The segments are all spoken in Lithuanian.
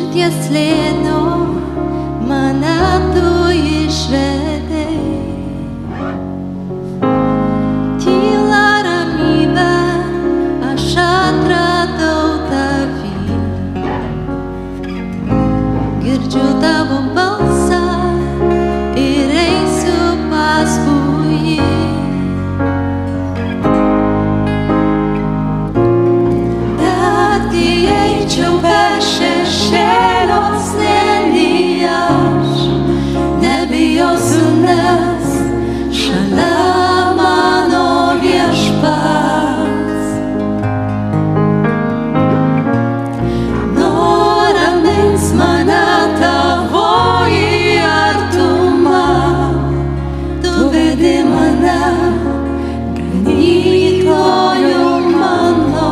mirties slėnio mane tu išvedei. Tyla ramybę aš atradau tavy. Girdžiu tavo balsą ir eisiu paskui jį. Šešėlio slėny aš nebijosiu, nes šalia mano viešpats. Nuramins mane tavoji artuma, tu vedi mane ganytoju mano.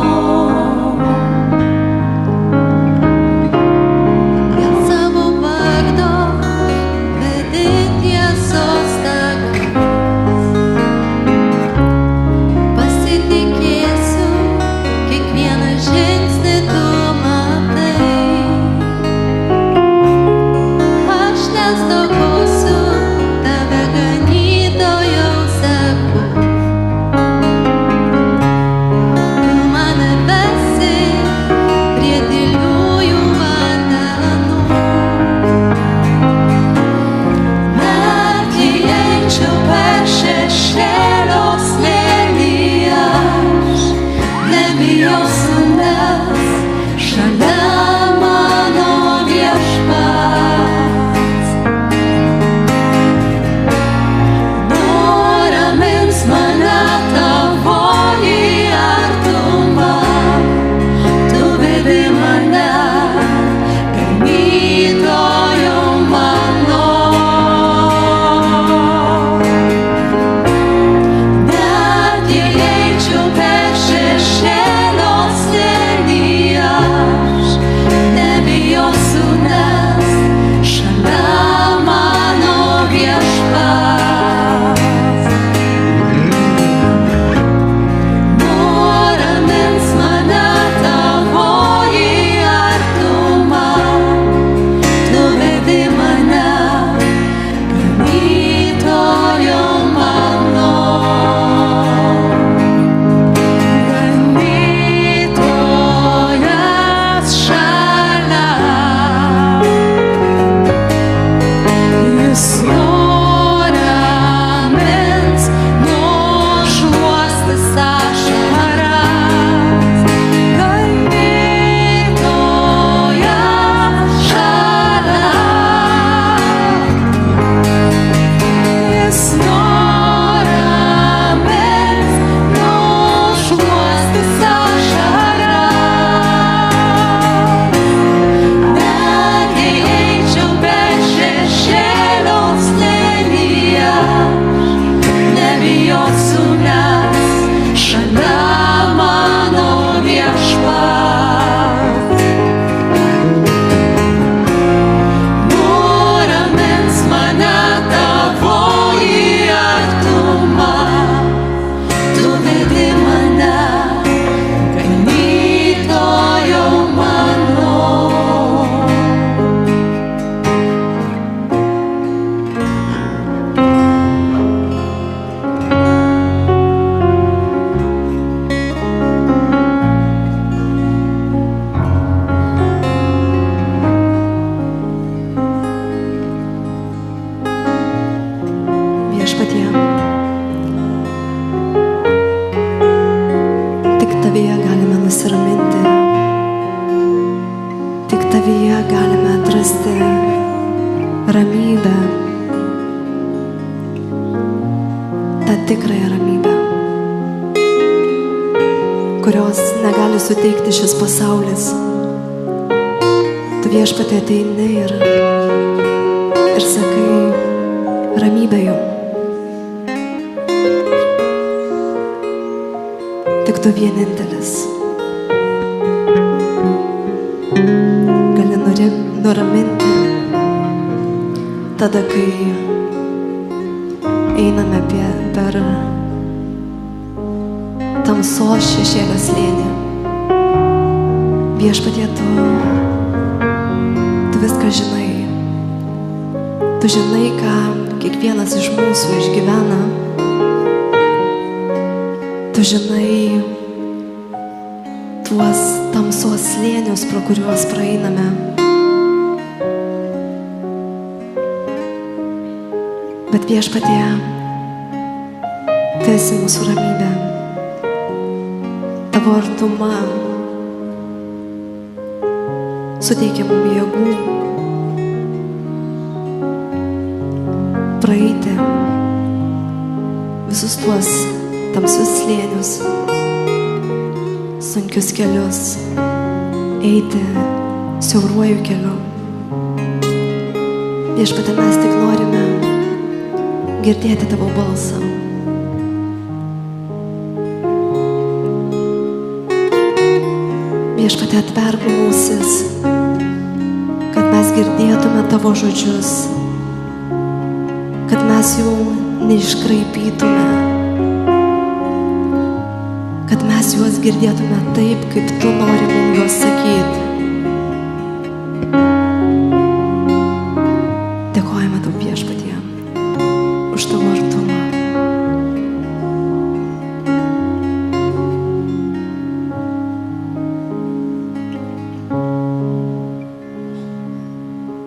Tik tavyje galime nusiraminti, tik tavyje galime atrasti ramybę, tą tikrąją ramybę, kurios negali suteikti šis pasaulis. Tu viešpatie ateini ir sakai ramybę jums. Tik tu vienintelis gali nuraminti tada, kai einame per tamsos šešėlio slėnį. Viešpatie, tu Tu žinai, ką kiekvienas iš mūsų išgyvena. Tu žinai tuos tamsos slėnius, pro kuriuos praeiname. Bet Viešpatie, Tu esi mūsų ramybė. Tavo artuma suteikia mums jėgų praeiti visus tuos tamsius slėnius, sunkius kelius, eiti siauruoju keliu. Viešpatie, mes tik norime girdėti Tavo balsą. Viešpatie, atverk ausis, kad mes girdėtume Tavo žodžius, kad mes jų neiškraipytume, kad mes juos girdėtume taip, kaip Tu nori mums juos sakyti.